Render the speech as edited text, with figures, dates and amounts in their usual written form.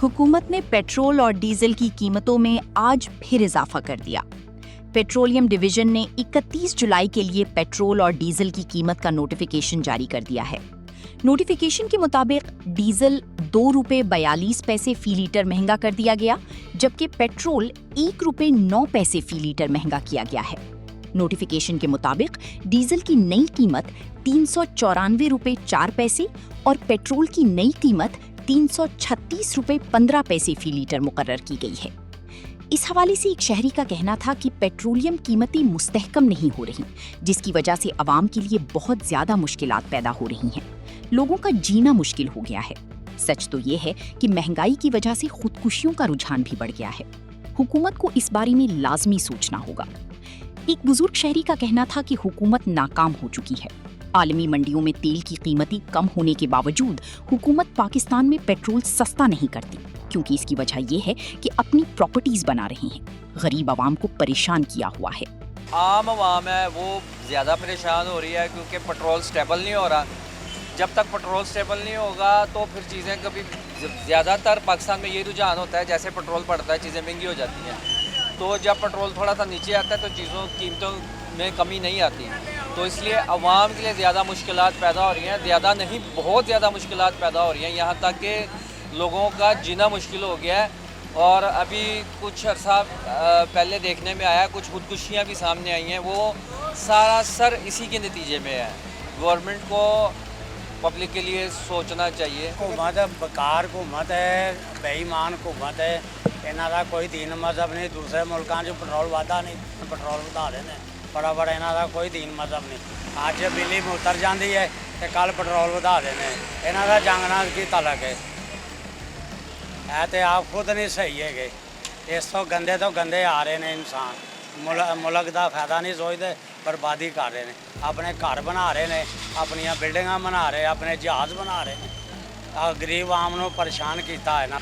हुकूमत ने पेट्रोल और डीजल की कीमतों में आज फिर इजाफा कर दिया। पेट्रोलियम डिवीजन ने 31 जुलाई के लिए पेट्रोल और डीजल की कीमत का नोटिफिकेशन जारी कर दिया है। नोटिफिकेशन के मुताबिक डीजल ₹2.42 फी लीटर महंगा कर दिया गया, जबकि पेट्रोल ₹1.09 फी लीटर महंगा किया गया है। नोटिफिकेशन के मुताबिक डीजल की नई कीमत ₹394.04 और पेट्रोल की नई कीमत ₹336.15 फी लीटर मुकर्रर की गई है। इस हवाले से एक शहरी का कहना था कि पेट्रोलियम कीमतें मुस्तहकम नहीं हो रही, जिसकी वजह से आवाम के लिए बहुत ज्यादा मुश्किलात पैदा हो रही हैं। लोगों का जीना मुश्किल हो गया है। सच तो ये है कि महंगाई की वजह से खुदकुशियों का रुझान भी बढ़ गया है। हुकूमत को इस बारे में लाजमी सोचना होगा। एक बुजुर्ग शहरी का कहना था कि हुकूमत नाकाम हो चुकी है। आलमी मंडियों में तेल की कीमतें कम होने के बावजूद हुकूमत पाकिस्तान में पेट्रोल सस्ता नहीं करती, क्योंकि इसकी वजह यह है कि अपनी प्रॉपर्टीज बना रहे हैं। गरीब आवाम को परेशान किया हुआ है। आम आवाम है वो ज़्यादा परेशान हो रही है, क्योंकि पेट्रोल स्टेबल नहीं हो रहा। जब तक पेट्रोल स्टेबल नहीं होगा तो फिर चीज़ें कभी ज़्यादातर पाकिस्तान में ये रुझान होता है, जैसे पेट्रोल बढ़ता है चीज़ें महंगी हो जाती हैं। तो जब पेट्रोल थोड़ा सा नीचे आता है तो चीज़ों कीमतों में कमी नहीं आती, तो इसलिए आवाम के लिए ज़्यादा मुश्किलात पैदा हो रही हैं। ज़्यादा नहीं, बहुत ज़्यादा मुश्किलात पैदा हो रही हैं, यहाँ तक कि लोगों का जीना मुश्किल हो गया है। और अभी कुछ अर्सा पहले देखने में आया, कुछ खुदकुशियाँ भी सामने आई हैं, वो सारा सर इसी के नतीजे में है। गवर्नमेंट को पब्लिक के लिए सोचना चाहिए। हुकूमत बेकार हुकूमत है, बेईमान हुकूमत है। इन्हों का कोई दीन मजहब नहीं। दूसरे मुल्कों में पेट्रोल वादा नहीं, पेट्रोल बढ़ा देने बड़ा इन्हों का कोई दीन मजहब नहीं। अज बिजली उतर जाती है तो कल पेट्रोल बढ़ा देने। इन्हों का जंगना की तलक है तो आप खुद नहीं सही है। इस तो गंदे आ रहे हैं इंसान। मुल्क का फायदा नहीं सोचते, बर्बादी कर रहे हैं। अपने घर बना रहे हैं, अपन बिल्डिंग बना रहे, अपने जहाज़ बना रहे हैं। गरीब आम को परेशान किया है ना।